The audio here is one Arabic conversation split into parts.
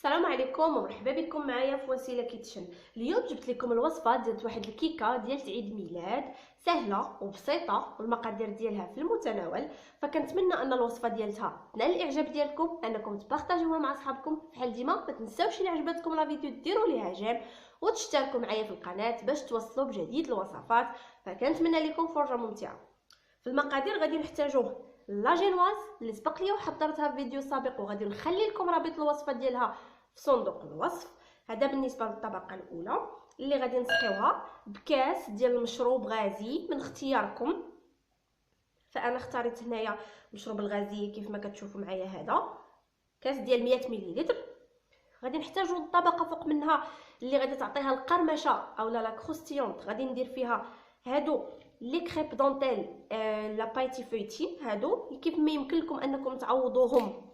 السلام عليكم ومرحبا بكم معايا في وسيله كيتشن. اليوم جبت لكم الوصفه ديال واحد الكيكه ديال عيد ميلاد سهله وبسيطه والمقادير ديالها في المتناول. فكنتمنى ان الوصفه ديالها تنال الاعجاب ديالكم، انكم تبارطاجيوها مع اصحابكم. بحال ديما ما تنساوش الى عجبتكم لا فيديو ديروا ليها جيم وتشتركوا معايا في القناه باش توصلوا بجديد الوصفات. فكنتمنى لكم فرجه ممتعه. في المقادير غادي نحتاجوا لا جينواز اللي سبق لي وحضرتها في فيديو سابق، وغادي نخلي لكم رابط الوصفه ديالها في صندوق الوصف. هذا بالنسبه للطبقه الاولى اللي غادي نسقيوها بكاس ديال المشروب غازي من اختياركم. فانا اختاريت هنايا مشروب الغازي كيف ما كتشوفوا معايا، هذا كاس ديال 100 ملل. غادي نحتاجوا الطبقه فوق منها اللي غادي تعطيها القرمشه اولا لا كروستيونط. غادي ندير فيها هادو لي كريب دونتيل لا بايتي فويتين، هادو كيف ما يمكن لكم انكم تعوضوهم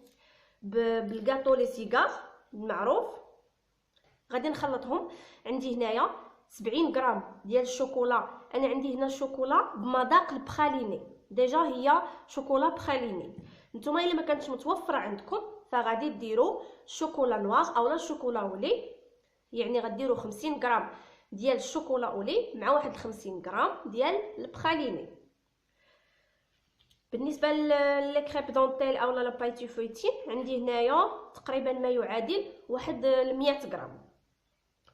بالغاطو لي سيغار المعروف. غادي نخلطهم. عندي هنايا 70 غرام ديال الشوكولا. انا عندي هنا الشوكولا بمذاق البخاليني، ديجا هي شوكولا بخاليني. نتوما الا ما كانتش متوفره عندكم فغادي ديروا شوكولا نوار اولا شوكولا اولي، يعني غديروا 50 غرام ديال الشوكولا اولي مع واحد 50 غرام ديال البخاليني. بالنسبه لي كريب دونتيل اولا لا بايتي فويتين عندي هنايا تقريبا ما يعادل واحد 100 غرام.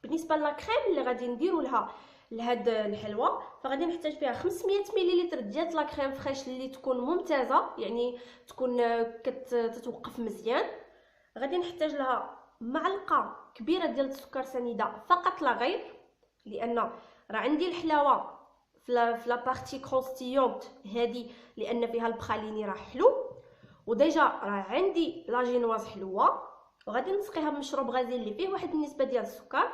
بالنسبه للاكريم اللي غادي نديروا لها لهاد الحلوه فغادي نحتاج فيها 500 ملل ديال لاكريم فريش اللي تكون ممتازه، يعني تكون كتتوقف مزيان. غادي نحتاج لها معلقه كبيره ديال السكر سنيده فقط لا غير، لان راه عندي الحلاوه في لا بارتي كروستيونط هذه لان فيها البخاليني راه حلو، وديجا راه عندي لا جينواز حلوه. وغادي نسقيها بمشروب غازي اللي فيه واحد النسبه ديال السكر،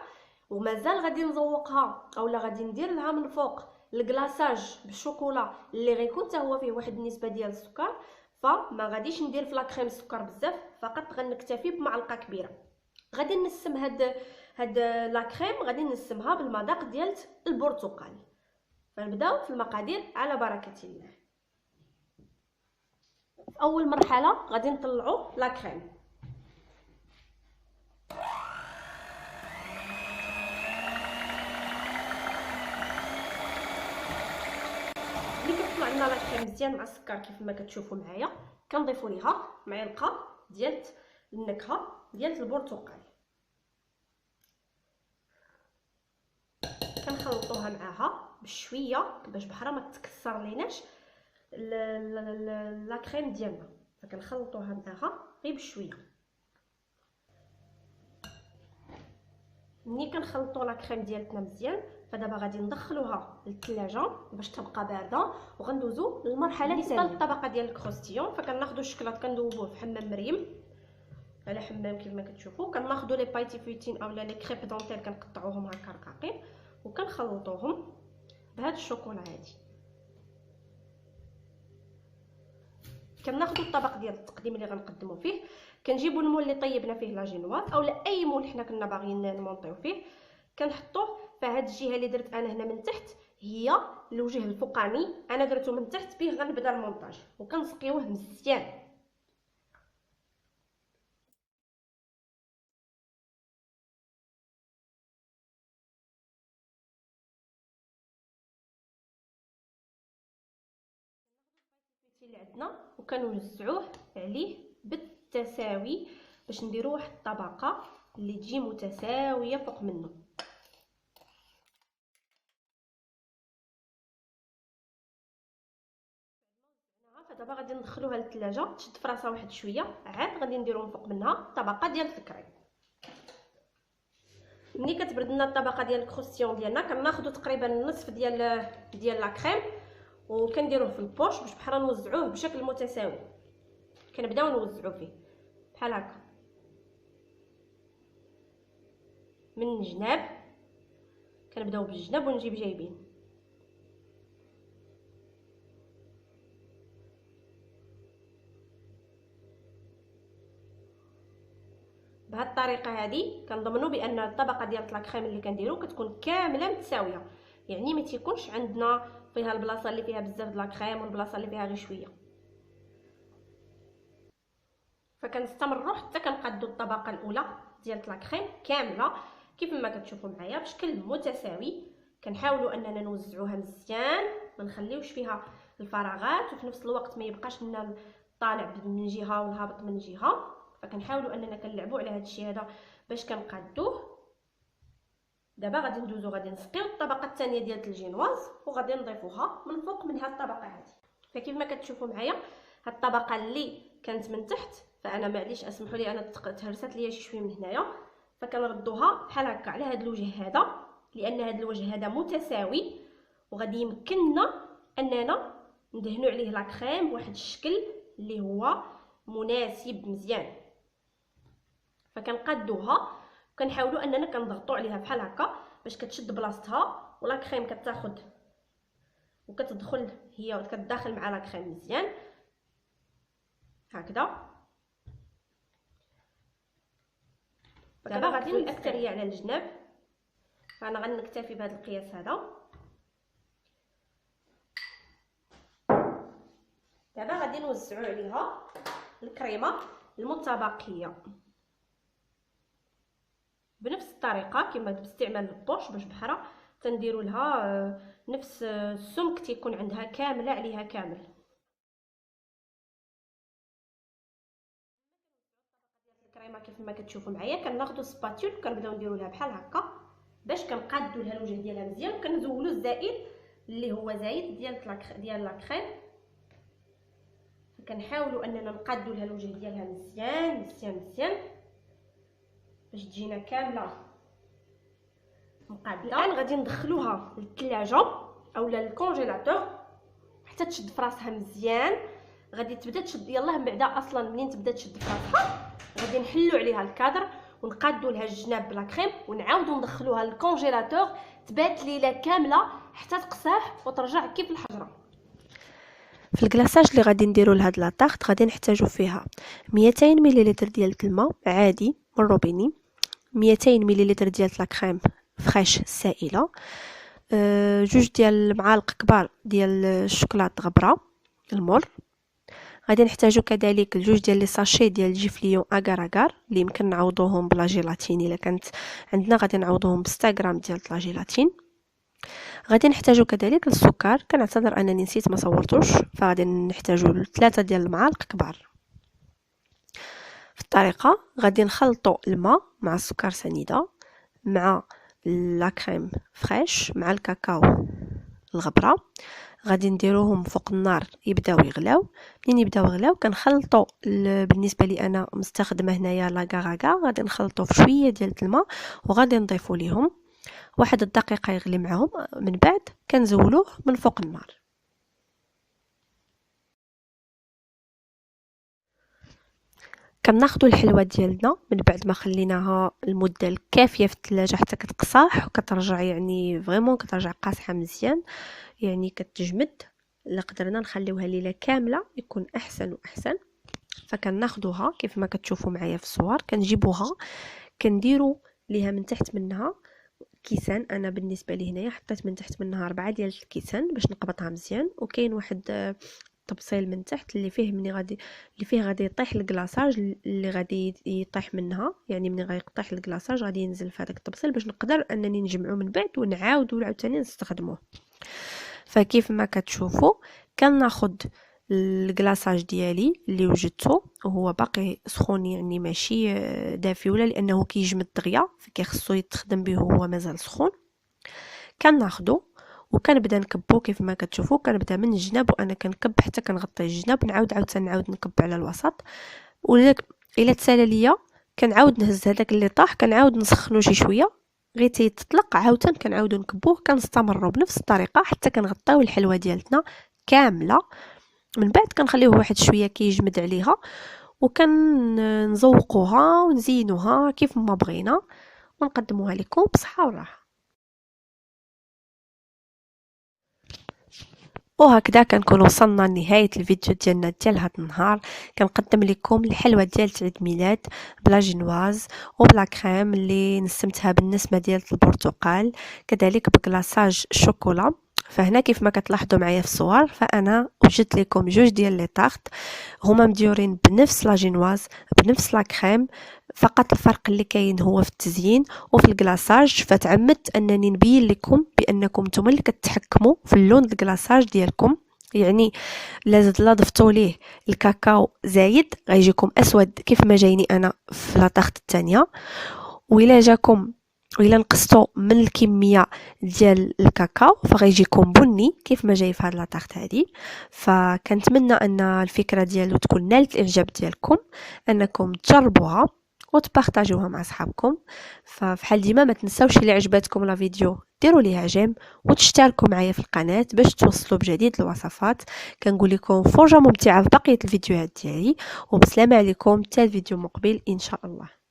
ومازال غادي نزوقها اولا غادي ندير لها من فوق الكلاصاج بالشوكولا اللي غيكون حتى هو فيه واحد النسبه ديال السكر. فما غاديش ندير في لا كريم السكر بزاف، فقط غنكتفي بمعلقه كبيره. غادي نسم هاد لا كريم غادي نسمها بالمذاق ديال البرتقال. فنبداو في المقادير على بركه الله. في اول مرحله غادي نطلعوا لا كريم. ملي كتطلع لنا لا كريم مزيان مع السكر كيف ما كتشوفوا معايا، كنضيفوا ليها معلقه ديال النكهه ديال البرتقال. كنخلطوها معاها بشويه باش بحرا ما تكسر ليناش لا كريم ديالنا. فكنخلطوها معاها غير بشويه. ملي كنخلطوا لا كريم ديالتنا مزيان فدابا غادي ندخلوها للثلاجه باش تبقى بارده، وغندوزو للمرحله الثانيه. بالنسبه للطبقه ديال الكروستيون فكناخذوا الشكلاط كندوبوه في حمام مريم على حمام كيف ما كتشوفوا. كناخذوا لي بايتي فويتين اولا لي كريب دونتيل كنقطعوهم هكا رقاقين وكنخلطوهم بهذا الشوكولا هادي. كناخذوا الطبق ديال التقديم اللي غنقدموا فيه، كنجيبوا المول اللي طيبنا فيه لا جينواز اولا اي مول حنا كنا باغيين نمونطيو فيه، كنحطوه. فهاد الجهه اللي درت انا هنا من تحت هي الوجه الفوقاني، انا درته من تحت به غنبدا المونتاج. وكنسقيوه مزيان. اللي عندنا وكنوزعوه عليه بالتساوي باش نديروا واحد الطبقه اللي تجي متساويه فوق منه. فدابا غادي ندخلوها للثلاجه تشد فراسها واحد شويه، عاد غادي نديرو من فوق منها طبقه ديال الكريم. ملي كتبرد لنا الطبقه ديال الكروستيون ديالنا كناخذوا تقريبا النصف ديال لا كريم وكنديروه في البوش باش بحال نوزعوه بشكل متساوي. كنبداو نوزعوا فيه بحال هكا من الجناب، كنبداو بالجناب ونجيب جايبين. بهذه الطريقه هذه كنضمنوا بان الطبقه ديال لا كريم اللي كنديرو كتكون كامله متساويه، يعني ما تيكونش عندنا فيها البلاصه اللي فيها بزاف د لا كريم والبلاصه اللي فيها غير شويه. فكنستمروا حتى كنقادوا الطبقه الاولى ديال لا كريم كامله كيف ما كتشوفوا معايا بشكل متساوي. كنحاولوا اننا نوزعوها مزيان، ما نخليوش فيها الفراغات، وفي نفس الوقت ما يبقاش لنا طالع من جهه والهابط من جهه. فكنحاولوا اننا كنلعبوا على هذا الشيء هذا باش كنقادوه. دابا غادي ندوزو غادي نسقيو الطبقه الثانيه ديال الجينواز وغادي نضيفوها من فوق من هذه الطبقه هذه. فكيف ما كتشوفوا معايا هاد الطبقه اللي كانت من تحت، فانا معليش اسمحوا لي انا تهرست ليا شي شويه من هنايا، فكنردوها بحال هكا على هذا الوجه هذا، لان هذا الوجه هذا متساوي وغادي يمكننا اننا ندهنوا عليه لا كريم بواحد الشكل اللي هو مناسب مزيان. فكنقادوها وكنحاولوا اننا كنضغطوا عليها بحال هكا باش كتشد بلاصتها، ولا كريم كتاخد وكتدخل هي وكتداخل مع لا كريم مزيان هكذا. دابا غادي الاكثريه على الجناب، فانا غنكتفي بهذا القياس هذا. دابا غادي نوزعوا عليها الكريمه المتبقيه بنفس الطريقه كما باستعمال البوش باش بحال تنديروا لها نفس السمك تيكون عندها كامله عليها كامل. الكريمه كيف ما كتشوفوا معايا كناخذوا سباتول وكنبداو نديروا لها بحال هكا باش كنقادوا لها الوجه ديالها مزيان، وكنزولوا الزائد اللي هو زايد ديال لا كريم. فكنحاولوا اننا نقادوا لها الوجه ديالها مزيان مزيان مزيان باش تجينا كامله مقاده. الان غادي ندخلوها للثلاجه اولا للكونجيلاتور حتى تشد في راسها مزيان. غادي تبدا تشد يلاه من بعدا اصلا منين تبدا تشد في راسها غادي نحلوا عليها الكادر ونقادوا لها الجناب بلا كريم ونعاودوا ندخلوها للكونجيلاتور تبات ليله كامله حتى تقصاح وترجع كيف الحجره. في الكلاصاج اللي غادي نديروا لهاد لاطاغط غادي نحتاجوا فيها 200 مليلتر ديال الماء عادي من الروبيني، 200 مليلتر ديال لا كريم فريش سائله، جوج ديال المعالق كبار ديال الشوكولاط غبره المر. غادي نحتاجوا كذلك جوج ديال لي ساشي ديال جيفليون اغار اغار اللي يمكن نعوضوهم بلا جيلاتين. الا كانت عندنا غادي نعوضوهم ب 6 غرام ديال لا جيلاتين. غادي نحتاجوا كذلك السكر، كنعتذر انني نسيت ما صورتوش، فغادي نحتاجوا 3 ديال المعالق كبار. في الطريقه غادي نخلطوا الماء مع السكر سنيده مع لا كريم فريش مع الكاكاو الغبره، غادي نديروهم فوق النار يبداو يغلاو. منين يبداو يغلاو كنخلطوا بالنسبه لي انا مستخدمه هنايا لا غاغا، غادي نخلطوا في شويه ديال الماء وغادي نضيفوا ليهم واحد الدقيقه يغلي معهم، من بعد كنزولوه من فوق النار. كناخذوا الحلوه ديالنا من بعد ما خليناها المده الكافيه في الثلاجه حتى كتقصاح وكترجع يعني فريمون كترجع قاصحه مزيان، يعني كتجمد. الا قدرنا نخليوها ليله كامله يكون احسن واحسن. فكناخذوها كيف ما كتشوفوا معايا في الصور، كنجيبوها كنديروا ليها من تحت منها كيسان. انا بالنسبه لي هنايا حطيت من تحت منها 4 ديال الكيسان باش نقبطها مزيان، وكاين واحد التبصيل من تحت اللي فيه غادي يطيح الكلاصاج اللي غادي يطيح منها، يعني ملي غيطيح الكلاصاج غادي ينزل في هذاك التبصيل باش نقدر انني نجمعو من بعد ونعاودو عاوتاني نستخدموه. فكيف ما كتشوفوا كناخذ الكلاصاج ديالي اللي وجدته وهو باقي سخون، يعني ماشي دافي ولا، لانه كيجمد دغيا فكيخصو يتخدم به هو مازال سخون. كناخذو وكنبدا نكبو كيف ما كتشوفوا، كنبدا من الجناب وانا كنكب حتى كنغطي الجناب، نعاود نكب على الوسط. ولا الا تسالى ليا كنعاود نهز هذاك اللي طاح كنعاود نسخنو شي شويه غير تيتطلق عاوتاني كنعاودو نكبوه، كنستمروا بنفس الطريقه حتى كنغطيو الحلوه ديالتنا كامله. من بعد كنخليوه واحد شويه كيجمد عليها، وكنزوقوها ونزينوها كيف ما بغينا، ونقدموها لكم بصحه وراحه. وهكذا كنكون وصلنا لنهايه الفيديو ديالنا ديال هذا النهار. كنقدم لكم الحلوه ديال عيد ميلاد بلا جينواز وبلا كريم اللي نسمتها بالنسمه ديال البرتقال، كذلك بكلاصاج الشوكولا. فهنا كيف ما كتلاحظوا معايا في الصور، فانا وجدت لكم جوج ديال لي طارت هما مديورين بنفس لا جينواز بنفس لا كريم، فقط الفرق اللي كاين هو في التزيين وفي الكلاصاج. فتعمدت انني نبين لكم بانكم نتوما اللي كتحكموا في اللون الكلاصاج ديالكم، يعني لا ضفتوا ليه الكاكاو زايد غيجيكم اسود كيف ما جايني انا في لا طارت الثانيه، وإلا نقصتو من الكميه ديال الكاكاو فغيجيكم بني كيف ما جاي في هاد لا طارت هادي. فكنتمنى ان الفكره ديالو تكون نالت الاعجاب ديالكم، انكم تجربوها وتبارطاجوها مع صحابكم. ففحال ديما ما تنساوش الى عجبتكم لا فيديو ديروا ليها جيم وتشتركوا معايا في القناه باش توصلوا بجديد الوصفات. كنقول لكم فرجه ممتعه في بقيه الفيديوهات ديالي، وبسلامه عليكم حتى الفيديو مقبل ان شاء الله.